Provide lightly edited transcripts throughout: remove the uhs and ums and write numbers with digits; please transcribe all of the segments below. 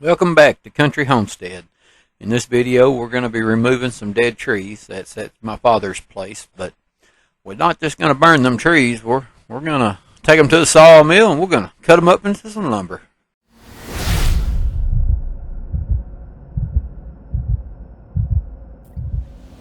Welcome back to Country Homestead. In this video we're going to be removing some dead trees. That's at my father's place, but we're not just going to burn them trees. We're going to take them to the sawmill and we're going to cut them up into some lumber.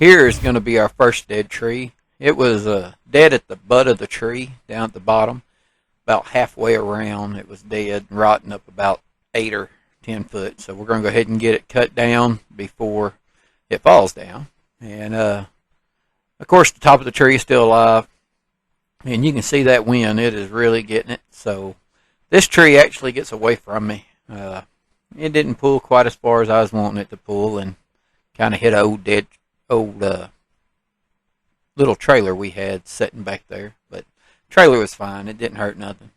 Here is going to be our first dead tree. It was dead at the butt of the tree down at the bottom. About halfway around it was dead, rotting up about 8 or 10 foot. So we're going to go ahead and get it cut down before it falls down. And of course the top of the tree is still alive. And you can see that wind, it is really getting it. So this tree actually gets away from me. It didn't pull quite as far as I was wanting it to pull, and kind of hit an old little trailer we had sitting back there. But trailer was fine, it didn't hurt nothing.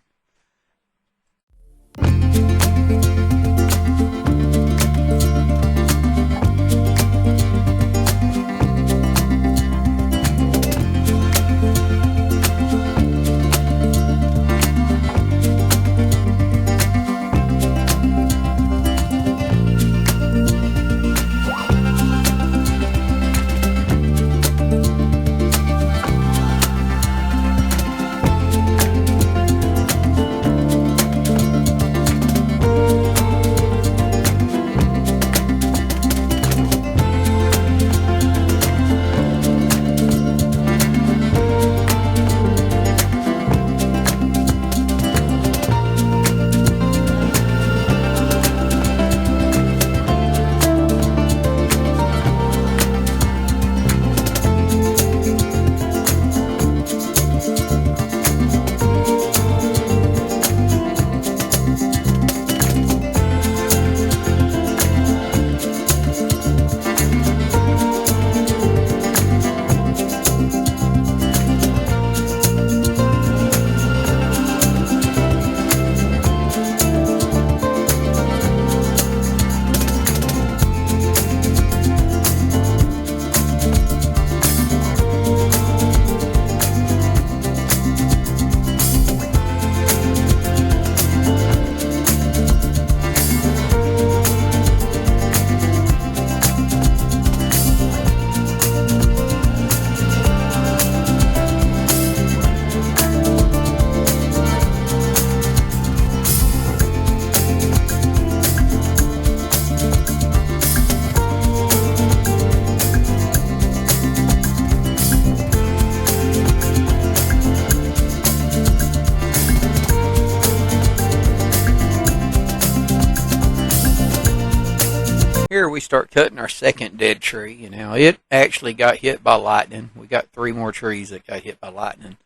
Here we start cutting our second dead tree. Now it actually got hit by lightning. We got 3 more trees that got hit by lightning.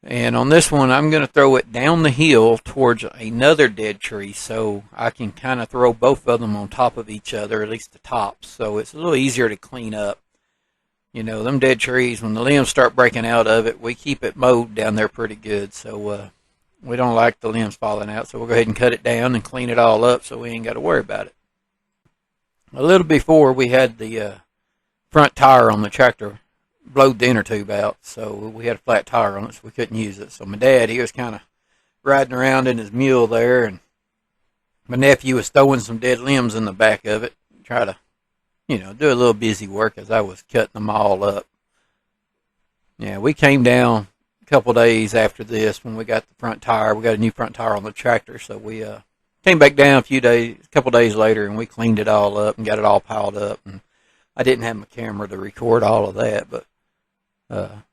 And on this one I'm going to throw it down the hill towards another dead tree, so I can kind of throw both of them on top of each other, at least the tops, so it's a little easier to clean up. You know, them dead trees, when the limbs start breaking out of it, we keep it mowed down there pretty good, so we don't like the limbs falling out, so we'll go ahead and cut it down and clean it all up so we ain't got to worry about it. A little before, we had the front tire on the tractor blowed the inner tube out, so we had a flat tire on it, so we couldn't use it. So my dad, he was kind of riding around in his mule there, and my nephew was throwing some dead limbs in the back of it, try to, you know, do a little busy work as I was cutting them all up. Yeah, we came down a couple days after this when we got the front tire. We got a new front tire on the tractor, so we came back down a couple days later, and we cleaned it all up and got it all piled up. And I didn't have my camera to record all of that, but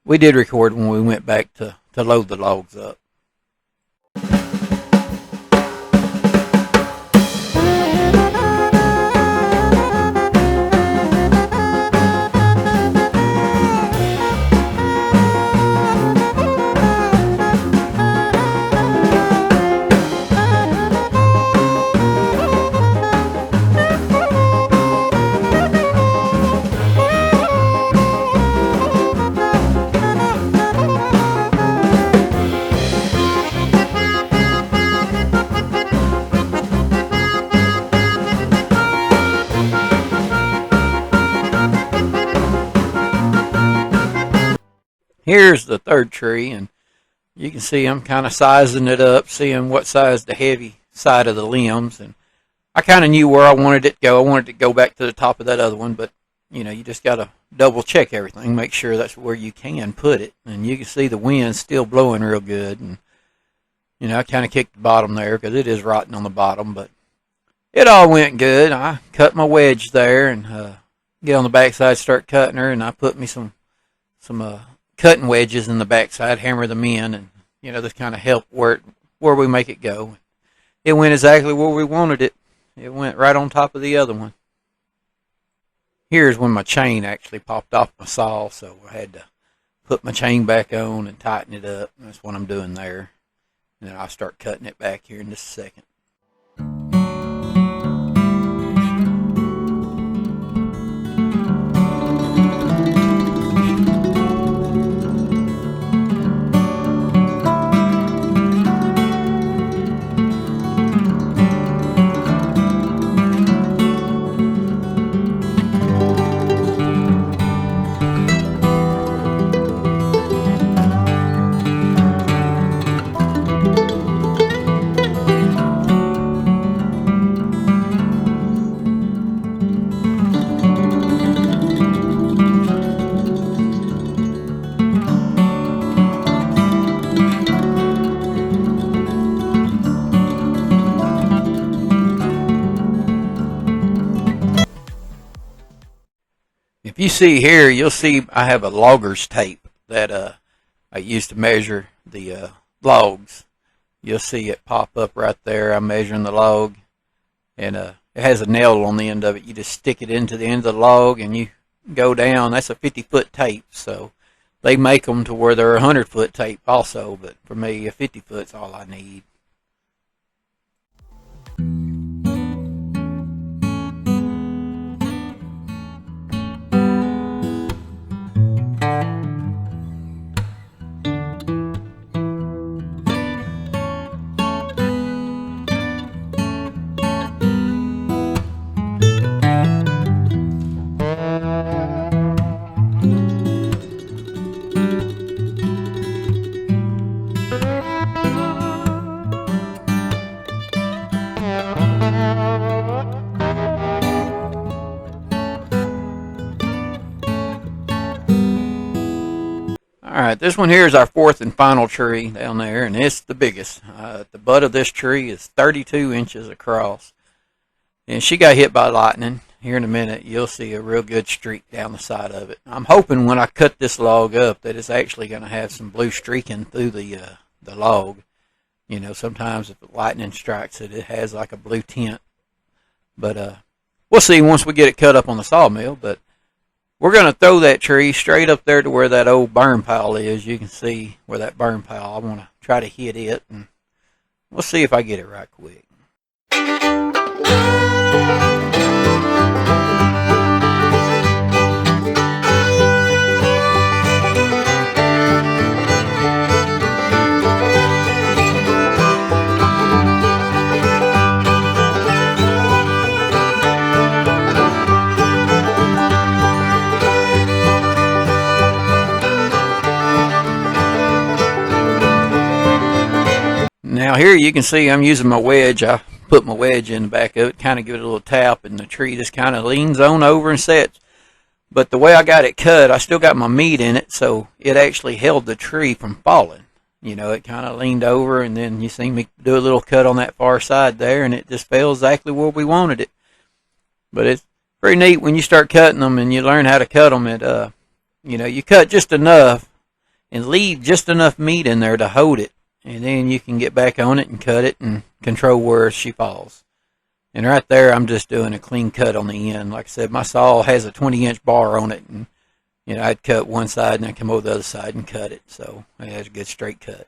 we did record when we went back to load the logs up. Here's the third tree, and you can see I'm kind of sizing it up, seeing what size the heavy side of the limbs. And I kind of knew where I wanted it to go. I wanted it to go back to the top of that other one, but you just got to double check everything, make sure that's where you can put it. And you can see the wind still blowing real good. And I kind of kicked the bottom there because it is rotten on the bottom, but it all went good. I cut my wedge there and get on the backside, start cutting her, and I put me some cutting wedges in the backside, hammer them in, and this kind of help where we make it go. It went exactly where we wanted it. It went right on top of the other one. Here's when my chain actually popped off my saw, so I had to put my chain back on and tighten it up. That's what I'm doing there. And then I'll start cutting it back here in just a second. If you see here, you'll see I have a logger's tape that I used to measure the logs. You'll see it pop up right there. I'm measuring the log, and it has a nail on the end of it. You just stick it into the end of the log, and you go down. That's a 50-foot tape, so they make them to where they're 100-foot tape also, but for me, a 50-foot's all I need. Alright, this one here is our fourth and final tree down there, and it's the biggest. The butt of this tree is 32 inches across. And she got hit by lightning. Here in a minute, you'll see a real good streak down the side of it. I'm hoping when I cut this log up that it's actually going to have some blue streaking through the log. Sometimes if lightning strikes it, it has like a blue tint. But we'll see once we get it cut up on the sawmill. But we're going to throw that tree straight up there to where that old burn pile is. You can see where that burn pile, I want to try to hit it, and we'll see if I get it right quick. Now here you can see I'm using my wedge. I put my wedge in the back of it, kind of give it a little tap, and the tree just kind of leans on over and sets. But the way I got it cut, I still got my meat in it, so it actually held the tree from falling. It kind of leaned over, and then you see me do a little cut on that far side there, and it just fell exactly where we wanted it. But it's pretty neat when you start cutting them and you learn how to cut them. You cut just enough and leave just enough meat in there to hold it. And then you can get back on it and cut it and control where she falls. And right there, I'm just doing a clean cut on the end. Like I said, my saw has a 20-inch bar on it. And, I'd cut one side and then come over the other side and cut it. So it has a good straight cut.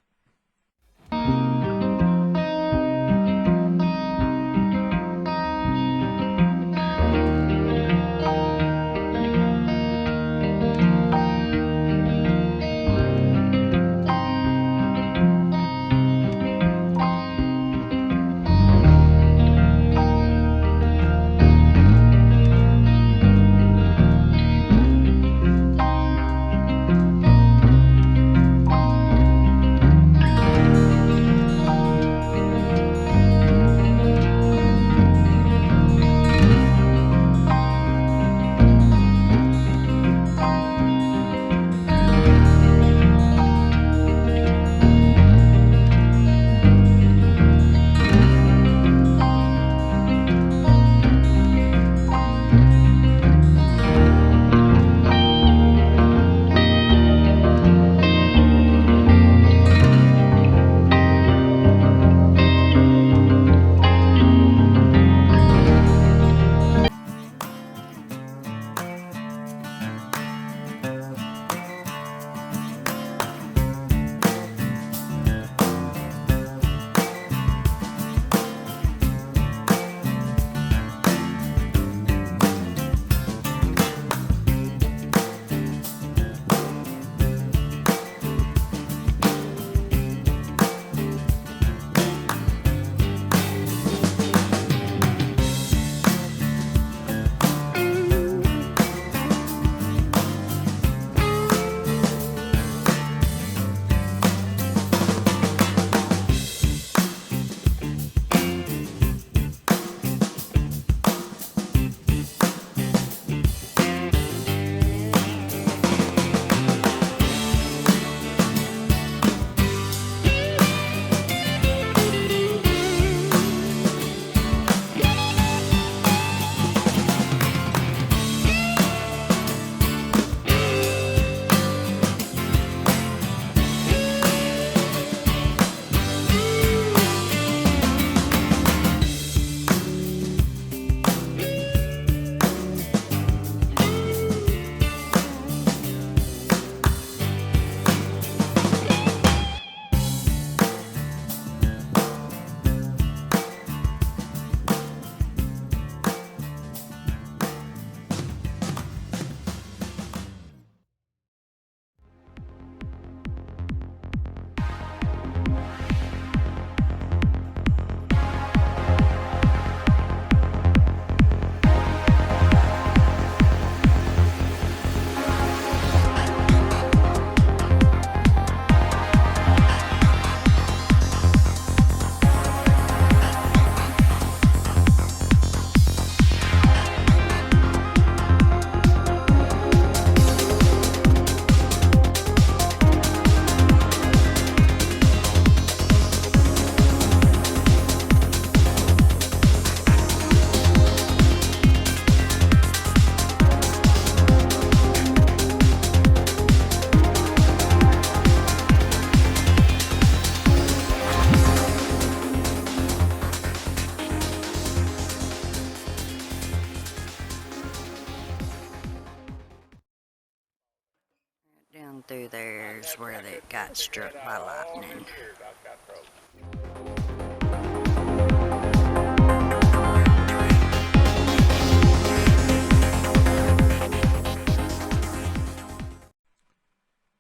and through there's where they got struck by lightning.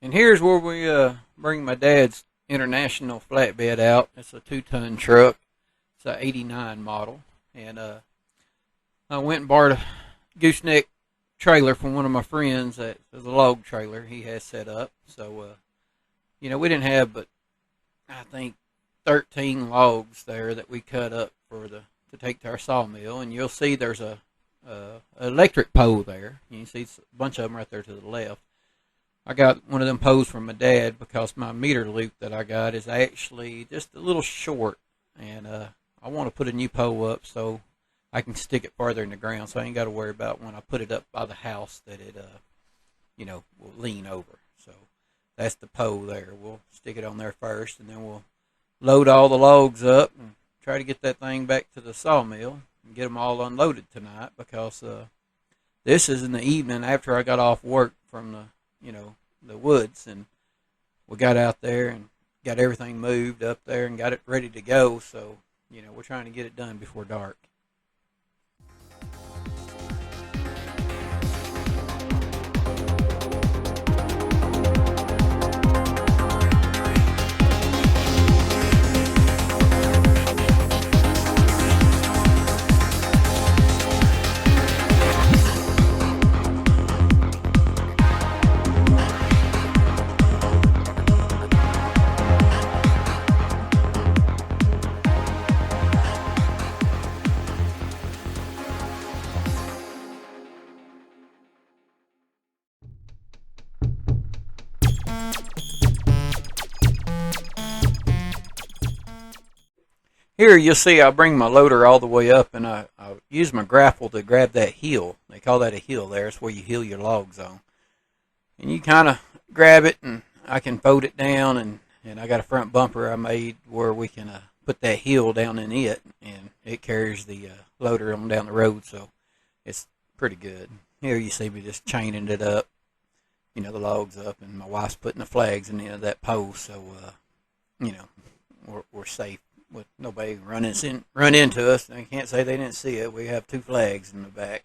And here's where we bring my dad's International flatbed out. It's a 2-ton truck. It's a '89 model, and I went and borrowed a gooseneck trailer from one of my friends. That is a log trailer he has set up. So we didn't have but I think 13 logs there that we cut up to take to our sawmill, and you'll see there's a electric pole there. You can see a bunch of them right there to the left. I got one of them poles from my dad because my meter loop that I got is actually just a little short, and I want to put a new pole up so I can stick it farther in the ground, so I ain't got to worry about when I put it up by the house that it will lean over. So that's the pole there. We'll stick it on there first, and then we'll load all the logs up and try to get that thing back to the sawmill and get them all unloaded tonight, because this is in the evening after I got off work from the woods, and we got out there and got everything moved up there and got it ready to go. So we're trying to get it done before dark. Here you'll see I bring my loader all the way up, and I use my grapple to grab that heel. They call that a heel there. It's where you heel your logs on. And you kind of grab it, and I can fold it down, and I got a front bumper I made where we can put that heel down in it, and it carries the loader on down the road, so it's pretty good. Here you see me just chaining it up, the logs up, and my wife's putting the flags in the end of that pole, so we're safe with nobody run into us. They can't say they didn't see it. We have 2 flags in the back.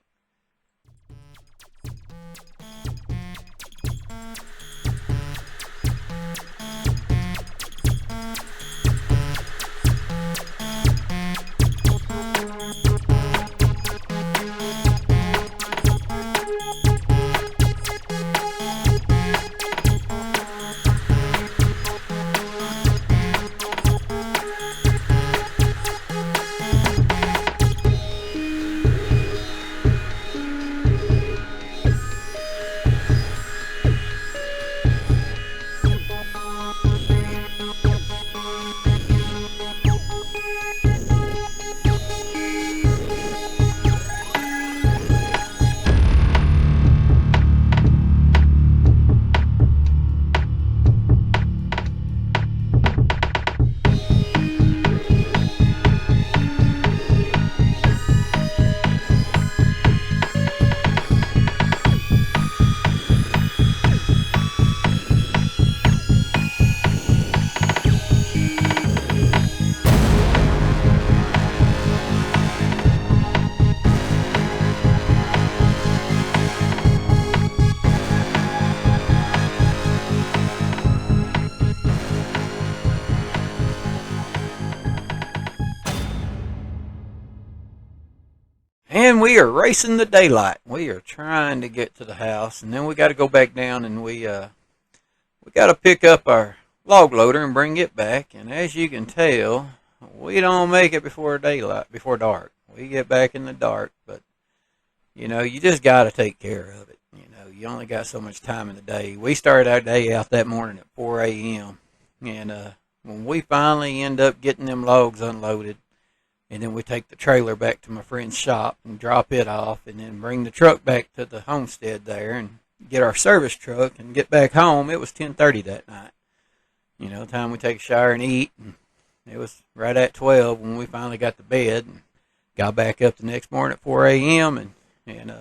And we are racing the daylight. We are trying to get to the house, and then we got to go back down, and we got to pick up our log loader and bring it back. And as you can tell, we don't make it before dark. We get back in the dark, but you just got to take care of it. You only got so much time in the day. We started our day out that morning at 4 a.m. and when we finally end up getting them logs unloaded, and then we take the trailer back to my friend's shop and drop it off, and then bring the truck back to the homestead there and get our service truck and get back home. It was 10:30 that night. Time we take a shower and eat. And it was right at 12 when we finally got to bed and got back up the next morning at 4 a.m. and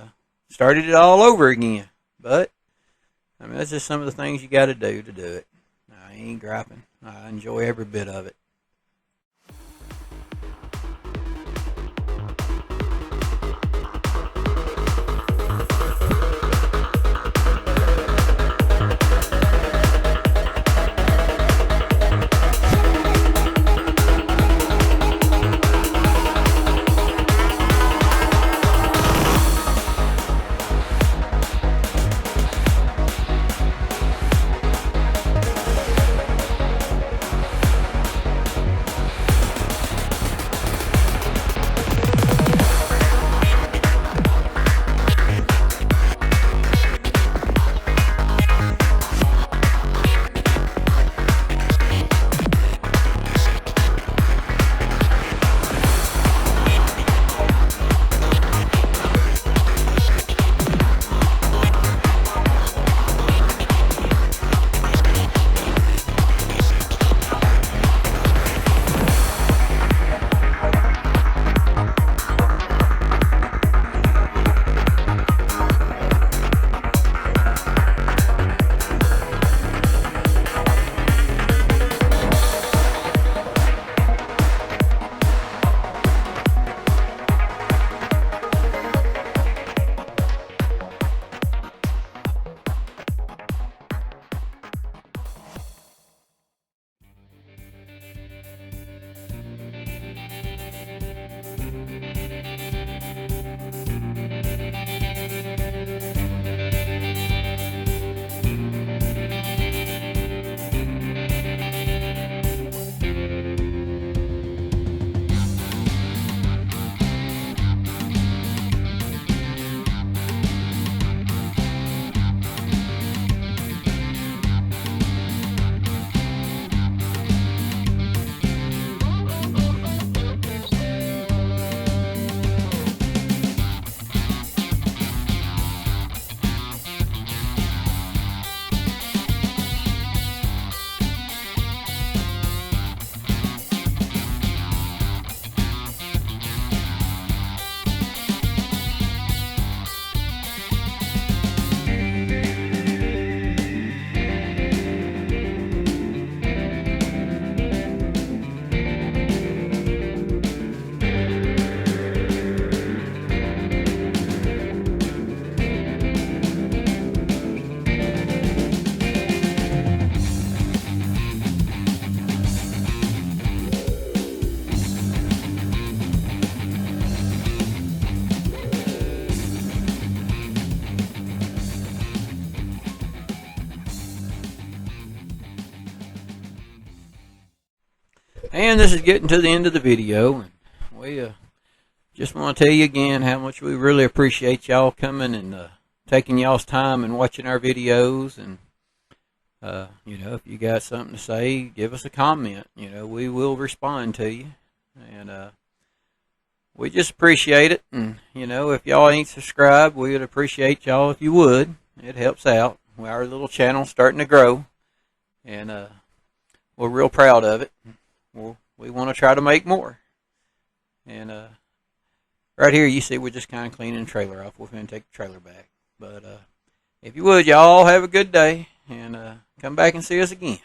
started it all over again. But I mean, that's just some of the things you got to do it. I ain't griping. I enjoy every bit of it. And this is getting to the end of the video, and we just want to tell you again how much we really appreciate y'all coming and taking y'all's time and watching our videos. And if you got something to say, give us a comment. We will respond to you, and we just appreciate it. And if y'all ain't subscribed, we would appreciate y'all if you would. It helps out. Our little channel's starting to grow, and we're real proud of it. We want to try to make more. And right here, you see, we're just kind of cleaning the trailer off. We're going to take the trailer back. But if you would, y'all have a good day, and come back and see us again.